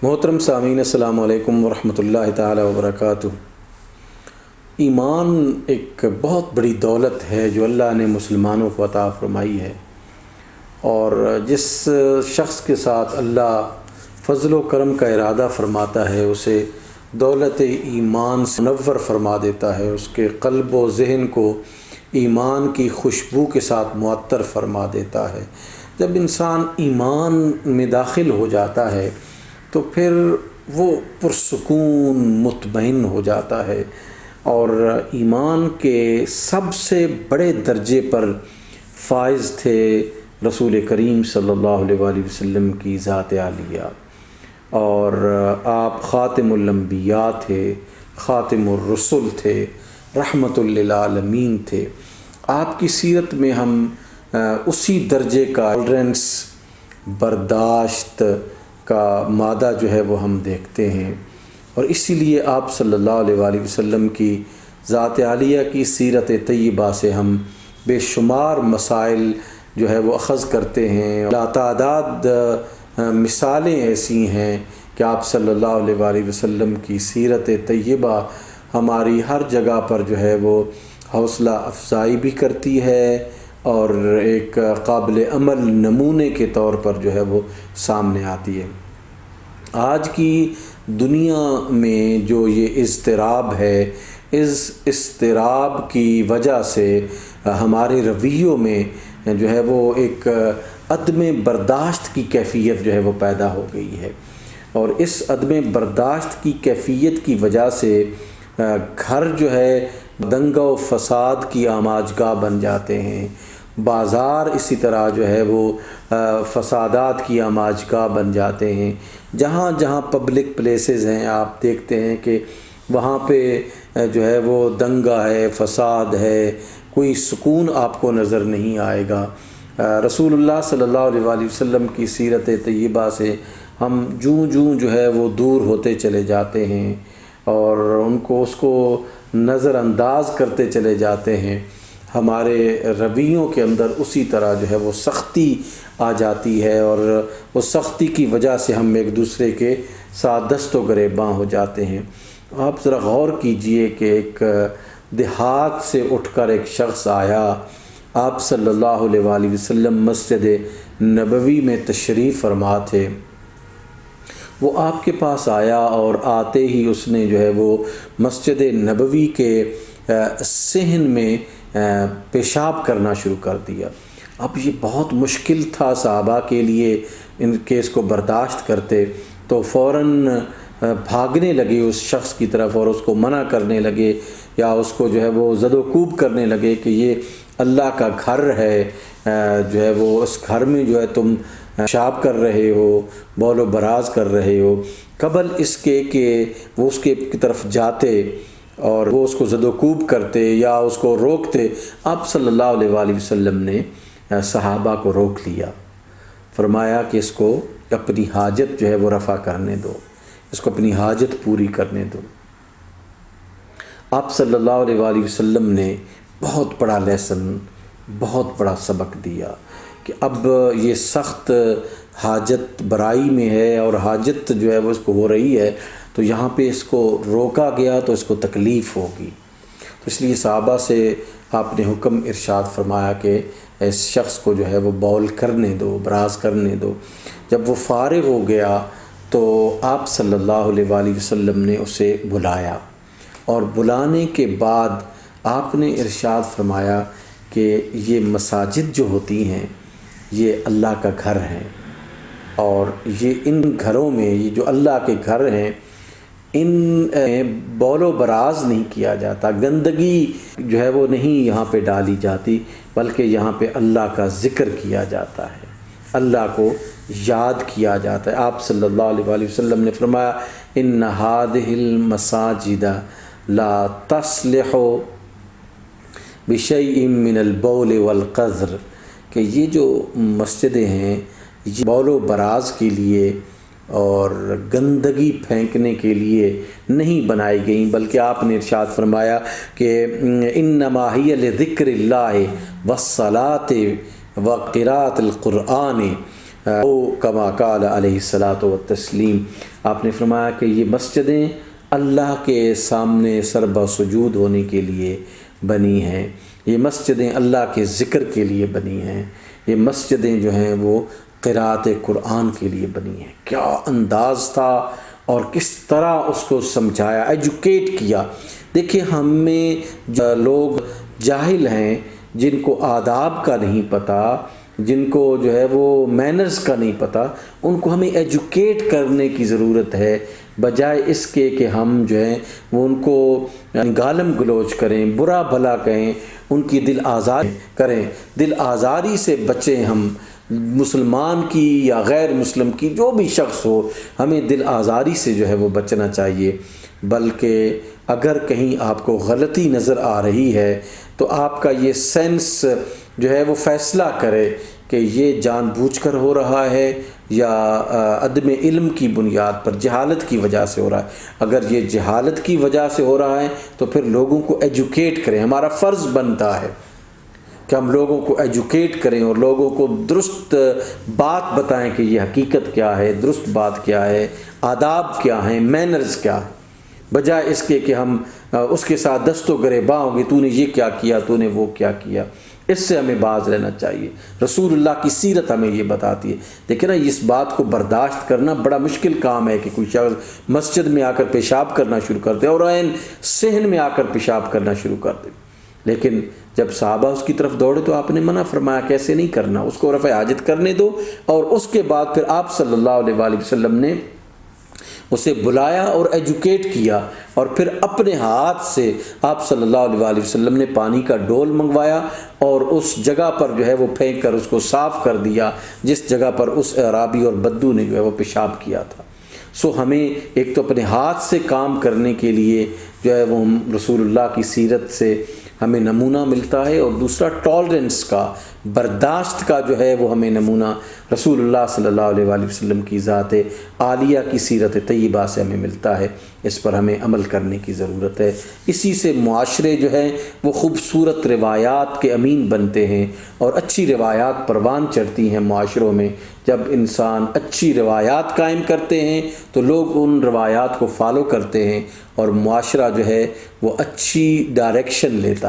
محترم سامعین السلام علیکم ورحمۃ اللہ تعالی وبرکاتہ۔ ایمان ایک بہت بڑی دولت ہے جو اللہ نے مسلمانوں کو عطا فرمائی ہے، اور جس شخص کے ساتھ اللہ فضل و کرم کا ارادہ فرماتا ہے اسے دولت ایمان سے منور فرما دیتا ہے، اس کے قلب و ذہن کو ایمان کی خوشبو کے ساتھ معطر فرما دیتا ہے۔ جب انسان ایمان میں داخل ہو جاتا ہے تو پھر وہ پرسکون مطمئن ہو جاتا ہے، اور ایمان کے سب سے بڑے درجے پر فائز تھے رسول کریم صلی اللہ علیہ وآلہ وسلم کی ذات عالیہ، اور آپ خاتم الانبیاء تھے، خاتم الرسل تھے، رحمت للعالمین تھے۔ آپ کی سیرت میں ہم اسی درجے کا ٹالرنس، برداشت کا مادہ جو ہے وہ ہم دیکھتے ہیں، اور اسی لیے آپ صلی اللہ علیہ وآلہ وسلم کی ذات عالیہ کی سیرت طیبہ سے ہم بے شمار مسائل جو ہے وہ اخذ کرتے ہیں۔ لاتعداد مثالیں ایسی ہیں کہ آپ صلی اللہ علیہ وآلہ وسلم کی سیرت طیبہ ہماری ہر جگہ پر جو ہے وہ حوصلہ افزائی بھی کرتی ہے، اور ایک قابل عمل نمونے کے طور پر جو ہے وہ سامنے آتی ہے۔ آج کی دنیا میں جو یہ اضطراب ہے، اس اضطراب کی وجہ سے ہمارے رویوں میں جو ہے وہ ایک عدم برداشت کی کیفیت جو ہے وہ پیدا ہو گئی ہے، اور اس عدم برداشت کی کیفیت کی وجہ سے گھر جو ہے دنگا و فساد کی آماجگاہ بن جاتے ہیں، بازار اسی طرح جو ہے وہ فسادات کی آماجگاہ بن جاتے ہیں۔ جہاں جہاں پبلک پلیسز ہیں آپ دیکھتے ہیں کہ وہاں پہ جو ہے وہ دنگا ہے، فساد ہے، کوئی سکون آپ کو نظر نہیں آئے گا۔ رسول اللہ صلی اللہ علیہ وآلہ وسلم کی سیرت طیبہ سے ہم جوں جو ہے وہ دور ہوتے چلے جاتے ہیں، اور اس کو نظر انداز کرتے چلے جاتے ہیں۔ ہمارے رویوں کے اندر اسی طرح جو ہے وہ سختی آ جاتی ہے، اور اس سختی کی وجہ سے ہم ایک دوسرے کے ساتھ دست و گریباں ہو جاتے ہیں۔ آپ ذرا غور کیجئے کہ ایک دیہات سے اٹھ کر ایک شخص آیا، آپ صلی اللہ علیہ وآلہ وسلم مسجد نبوی میں تشریف فرما تھے، وہ آپ کے پاس آیا اور آتے ہی اس نے جو ہے وہ مسجد نبوی کے صحن میں پیشاب کرنا شروع کر دیا۔ اب یہ بہت مشکل تھا صحابہ کے لیے ان کیس کو برداشت کرتے، تو فوراً بھاگنے لگے اس شخص کی طرف اور اس کو منع کرنے لگے، یا اس کو جو ہے وہ زد و کوب کرنے لگے کہ یہ اللہ کا گھر ہے، جو ہے وہ اس گھر میں جو ہے تم پیشاب کر رہے ہو، بول و براز کر رہے ہو۔ قبل اس کے کہ وہ اس کی طرف جاتے اور وہ اس کو زد و کوب کرتے یا اس کو روکتے، آپ صلی اللہ علیہ وآلہ وسلم نے صحابہ کو روک لیا، فرمایا کہ اس کو اپنی حاجت جو ہے وہ رفع کرنے دو، اس کو اپنی حاجت پوری کرنے دو۔ آپ صلی اللہ علیہ وآلہ وسلم نے بہت بڑا لیسن، بہت بڑا سبق دیا کہ اب یہ سخت حاجت برائی میں ہے، اور حاجت جو ہے وہ اس کو ہو رہی ہے، تو یہاں پہ اس کو روکا گیا تو اس کو تکلیف ہوگی، تو اس لیے صحابہ سے آپ نے حکم ارشاد فرمایا کہ اس شخص کو جو ہے وہ بول کرنے دو، براز کرنے دو۔ جب وہ فارغ ہو گیا تو آپ صلی اللہ علیہ وآلہ وسلم نے اسے بلایا، اور بلانے کے بعد آپ نے ارشاد فرمایا کہ یہ مساجد جو ہوتی ہیں یہ اللہ کا گھر ہیں، اور یہ ان گھروں میں، یہ جو اللہ کے گھر ہیں، ان بول و براز نہیں کیا جاتا، گندگی جو ہے وہ نہیں یہاں پہ ڈالی جاتی، بلکہ یہاں پہ اللہ کا ذکر کیا جاتا ہے، اللہ کو یاد کیا جاتا ہے۔ آپ صلی اللہ علیہ وآلہ وسلم نے فرمایا ان هذه المساجد لا تصلح بشیء من البول والقذر، کہ یہ جو مسجدیں ہیں یہ بول و براز کے لیے اور گندگی پھینکنے کے لیے نہیں بنائی گئیں، بلکہ آپ نے ارشاد فرمایا کہ انما ہی لذکر اللہ والصلاۃ وقراءۃ القرآن، کما قال علیہ الصلاۃ والتسلیم، آپ نے فرمایا کہ یہ مسجدیں اللہ کے سامنے سربا سجود ہونے کے لیے بنی ہیں، یہ مسجدیں اللہ کے ذکر کے لیے بنی ہیں، یہ مسجدیں جو ہیں وہ قرأت قرآن کے لیے بنی ہیں۔ کیا انداز تھا اور کس طرح اس کو سمجھایا، ایجوکیٹ کیا۔ دیکھیں ہم میں لوگ جاہل ہیں، جن کو آداب کا نہیں پتہ، جن کو جو ہے وہ مینرز کا نہیں پتہ، ان کو ہمیں ایجوکیٹ کرنے کی ضرورت ہے، بجائے اس کے کہ ہم جو ہیں وہ ان کو گالم گلوچ کریں، برا بھلا کہیں، ان کی دل آزاری کریں۔ دل آزاری سے بچیں ہم، مسلمان کی یا غیر مسلم کی، جو بھی شخص ہو، ہمیں دل آزاری سے جو ہے وہ بچنا چاہیے۔ بلکہ اگر کہیں آپ کو غلطی نظر آ رہی ہے تو آپ کا یہ سینس جو ہے وہ فیصلہ کرے کہ یہ جان بوجھ کر ہو رہا ہے یا عدم علم کی بنیاد پر، جہالت کی وجہ سے ہو رہا ہے۔ اگر یہ جہالت کی وجہ سے ہو رہا ہے تو پھر لوگوں کو ایجوکیٹ کریں، ہمارا فرض بنتا ہے کہ ہم لوگوں کو ایجوکیٹ کریں اور لوگوں کو درست بات بتائیں کہ یہ حقیقت کیا ہے، درست بات کیا ہے، آداب کیا ہیں، مینرز کیا ہیں، بجائے اس کے کہ ہم اس کے ساتھ دست و گریباں ہوں گے، تو نے یہ کیا کیا، تو نے وہ کیا کیا۔ اس سے ہمیں باز رہنا چاہیے۔ رسول اللہ کی سیرت ہمیں یہ بتاتی ہے۔ دیکھیں نا، اس بات کو برداشت کرنا بڑا مشکل کام ہے کہ کوئی شخص مسجد میں آ کر پیشاب کرنا شروع کر دے اور عین صحن میں آ کر پیشاب کرنا شروع کر دے۔ لیکن جب صحابہ اس کی طرف دوڑے تو آپ نے منع فرمایا کہ ایسے نہیں کرنا، اس کو رفع حاجت کرنے دو۔ اور اس کے بعد پھر آپ صلی اللہ علیہ وآلہ وسلم نے اسے بلایا اور ایجوکیٹ کیا، اور پھر اپنے ہاتھ سے آپ صلی اللہ علیہ وآلہ وسلم نے پانی کا ڈول منگوایا اور اس جگہ پر جو ہے وہ پھینک کر اس کو صاف کر دیا جس جگہ پر اس اعرابی اور بدو نے جو ہے وہ پیشاب کیا تھا۔ سو ہمیں ایک تو اپنے ہاتھ سے کام کرنے کے لیے جو ہے وہ رسول اللہ کی سیرت سے ہمیں نمونہ ملتا ہے، اور دوسرا ٹالرنس کا، برداشت کا جو ہے وہ ہمیں نمونہ رسول اللہ صلی اللہ علیہ وآلہ وسلم کی ذات عالیہ کی سیرت طیبہ سے ہمیں ملتا ہے۔ اس پر ہمیں عمل کرنے کی ضرورت ہے۔ اسی سے معاشرے جو ہیں وہ خوبصورت روایات کے امین بنتے ہیں، اور اچھی روایات پروان چڑھتی ہیں معاشروں میں۔ جب انسان اچھی روایات قائم کرتے ہیں تو لوگ ان روایات کو فالو کرتے ہیں، اور معاشرہ جو ہے وہ اچھی ڈائریکشن لیتا ہے۔